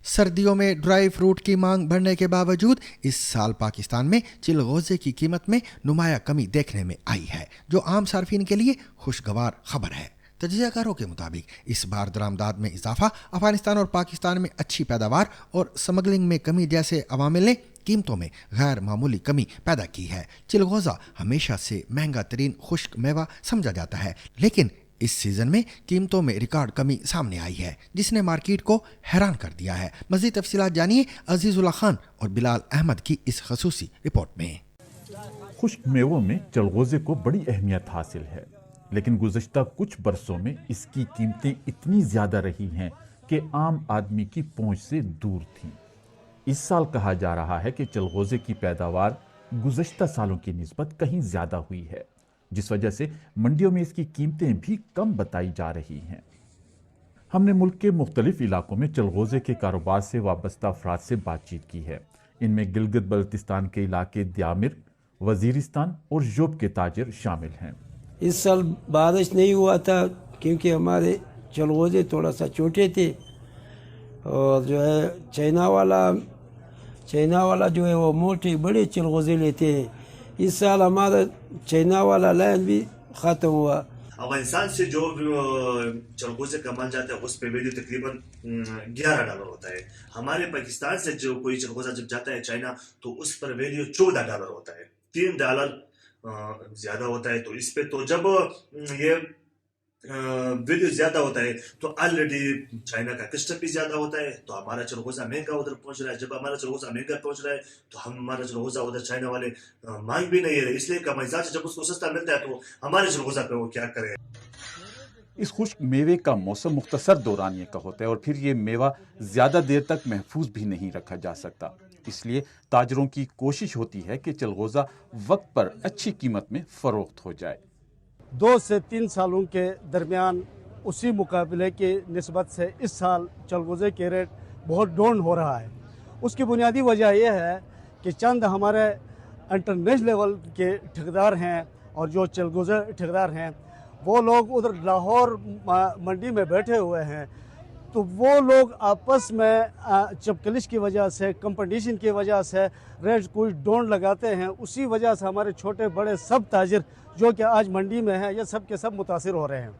सर्दियों में dry fruit की मांग बढ़ने के बावजूद इस साल पाकिस्तान में चिलगोज़े की कीमत में नुमाया कमी देखने में आई है, जो आम सार्फिन के लिए खुशगवार खबर है। तजज़ियाकारों के मुताबिक इस बार दरामदाद में इजाफा, अफगानिस्तान और पाकिस्तान में अच्छी पैदावार और स्मगलिंग में कमी जैसे अवामिल ने कीमतों में गैर मामूली कमी पैदा की है। चिलगोज़ा हमेशा से महंगा तरीन खुश्क मेवा समझा जाता है, लेकिन इस सीजन में कीमतों में रिकॉर्ड कमी सामने आई है, जिसने मार्केट को हैरान कर दिया है। मज़ीद तफसीलात जानिए अजीजुल्लाह खान और बिलाल अहमद की इस खसूसी रिपोर्ट में। खुश्क मेवों में चलगोज़े को बड़ी अहमियत हासिल है, लेकिन गुज़श्ता कुछ बरसों में इसकी कीमतें इतनी ज़्यादा रही हैं कि आम आदमी की पहुंच से दूर थीं। इस साल कहा जा रहा है कि चलगोज़े की पैदावार गुज़श्ता सालों की निस्बत कहीं ज़्यादा हुई है, जिस वजह से मंडियों में इसकी कीमतें भी कम बताई जा रही हैं। हमने मुल्क के मुख्तलिफ इलाकों में चलगोज़े के कारोबार से वाबस्ता अफराद से बातचीत की है। इनमें गिलगित बल्तिस्तान के इलाके द्यामिर, वजीरिस्तान और जोब के ताजिर शामिल हैं। इस साल बारिश नहीं हुआ था क्योंकि हमारे चलगोज़े थोड़ा सा छोटे थे, और जो है चाइना वाला जो है वो मोटे बड़े चलगोज़े लेते हैं। इस साल हमारा चाइना वाला लाइन भी ख़त्म हुआ। अफगानिस्तान से जो चलगोज़े का माल जाता है उस पे वैल्यू तकरीबन $11 होता है। हमारे पाकिस्तान से जो कोई चलगोज़ा जब जाता है चाइना तो उस पर वैल्यू $14 होता है, $3 ज़्यादा होता है। तो इस पे तो जब ये वैल्यू ज़्यादा होता है तो ऑलरेडी चाइना का कस्टम भी ज़्यादा होता है, तो हमारा चलगोज़ा महंगा उधर पहुंच रहा है। जब हमारा चलगोज़ा महंगा पहुंच रहा है तो हमारा चलगोज़ा उधर चाइना वाले मांग भी नहीं रहे, इसलिए कमाईजात जब उसको सस्ता मिलता है तो हमारे चलगोज़ा पे वो क्या करे। इस खुश्क मेवे का मौसम मुख्तसर दौरानिये का होता है और फिर ये मेवा ज़्यादा देर तक महफूज भी नहीं रखा जा सकता। इसलिए ताजरों की कोशिश होती है कि चलगोज़ा वक्त पर अच्छी कीमत में फ़रोख्त हो जाए। 2 से 3 सालों के दरमियान उसी मुकाबले की निस्बत से इस साल चलगोज़े के रेट बहुत डाउन हो रहा है। उसकी बुनियादी वजह यह है कि चंद हमारे इंटरनेशनल लेवल के ठेकेदार हैं और जो चलगोज़े ठेकेदार हैं वो लोग उधर लाहौर मंडी में बैठे हुए हैं, तो वो लोग आपस में चपकलिश की वजह से, कंपटीशन की वजह से रेट कुछ डाउन लगाते हैं। उसी वजह से हमारे छोटे बड़े सब ताजिर जो कि आज मंडी में हैं ये सब के सब मुतासिर हो रहे हैं।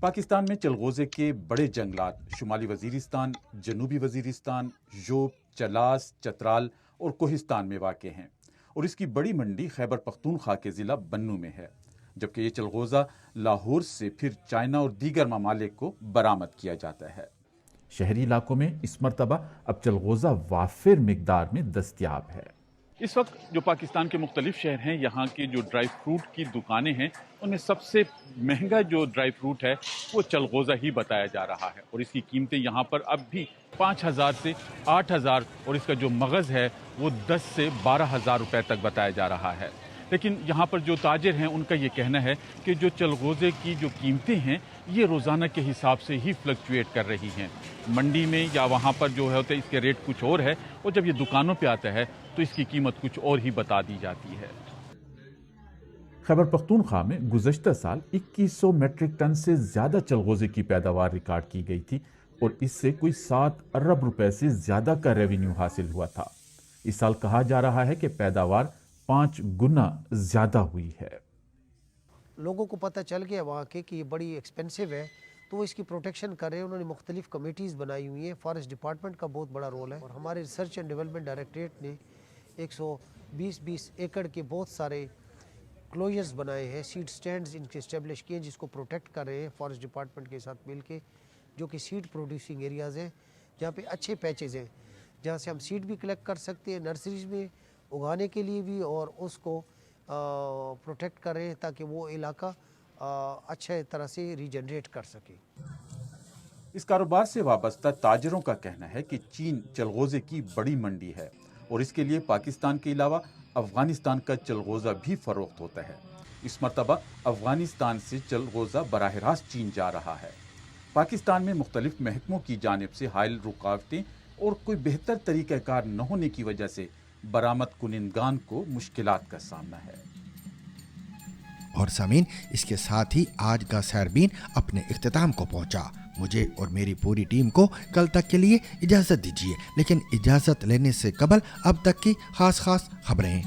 पाकिस्तान में चलगोज़े के बड़े जंगलात शुमाली वजीरिस्तान, जनूबी वजीरिस्तान, जोब, चलास, चतराल और कोहिस्तान में वाक़ हैं, और इसकी बड़ी मंडी खैबर पख्तूनख्वा के ज़िला बन्नू में है, जबकि ये चलगोज़ा लाहौर से फिर चाइना और दीगर ममालिक को बरामद किया जाता है। शहरी इलाकों में इस मरतबा अब चलगोज़ा वाफिर मिकदार में दस्तयाब है। इस वक्त जो पाकिस्तान के मुख्तलिफ शहर हैं, यहाँ की जो ड्राई फ्रूट की दुकानें हैं उनमें सबसे महंगा जो ड्राई फ्रूट है वो चलगोज़ा ही बताया जा रहा है, और इसकी कीमतें यहाँ पर अब भी 5,000 से 8,000 और इसका जो मगज़ है वो 10 से 12,000 रुपये तक बताया जा रहा है। लेकिन यहाँ पर जो ताजिर हैं उनका ये कहना है कि जो चलगोज़े की जो कीमतें हैं ये रोज़ाना के हिसाब से ही फ्लक्चुएट कर रही हैं। मंडी में या वहाँ पर जो होते हैं इसके रेट कुछ और है, और जब ये दुकानों पे आता है तो इसकी कीमत कुछ और ही बता दी जाती है। खैबर पख्तूनख्वा में गुज़श्ता साल 2100 मेट्रिक टन से ज़्यादा चलगोज़े की पैदावार रिकॉर्ड की गई थी, और इससे कोई 7 अरब रुपए से ज़्यादा का रेवेन्यू हासिल हुआ था। इस साल कहा जा रहा है कि पैदावार 5 गुना ज़्यादा हुई है। लोगों को पता चल गया वहाँ के कि ये बड़ी एक्सपेंसिव है, तो वो इसकी प्रोटेक्शन कर रहे हैं। उन्होंने मुख्तलिफ कमेटीज़ बनाई हुई हैं। फॉरेस्ट डिपार्टमेंट का बहुत बड़ा रोल है, और हमारे रिसर्च एंड डेवलपमेंट डायरेक्टरेट ने 120 एकड़ के बहुत सारे क्लोजर्स बनाए हैं, सीड स्टैंड्स इनके इस्टेब्लिश किए जिसको प्रोटेक्ट कर रहे हैं फॉरेस्ट डिपार्टमेंट के साथ मिल के, जो कि सीड प्रोड्यूसिंग एरियाज़ हैं, जहाँ पे अच्छे पैचेज़ हैं जहाँ से हम सीड भी कलेक्ट कर सकते हैं नर्सरीज में उगाने के लिए भी, और उसको प्रोटेक्ट कर रहे हैं ताकि वो इलाका अच्छे तरह से रीजनरेट कर सके। इस कारोबार से वाबस्ता ताजिरों का कहना है कि चीन चलगोज़े की बड़ी मंडी है, और इसके लिए पाकिस्तान के अलावा अफगानिस्तान का चलगोज़ा भी फ़रोख्त होता है। इस मरतबा अफगानिस्तान से चलगोज़ा बराह रास्त चीन जा रहा है। पाकिस्तान में मुख्तलिफ महकमों की जानिब से हायल रुकावटें और कोई बेहतर तरीक़ाकार न होने की वजह से बरामद कुनिंदगान को मुश्किलात का सामना है। और सामीन, इसके साथ ही आज का सैरबीन अपने इख्तिताम को पहुंचा। مجھے اور میری پوری ٹیم کو کل تک کے لیے اجازت دیجیے، لیکن اجازت لینے سے قبل اب تک کی خاص خبریں۔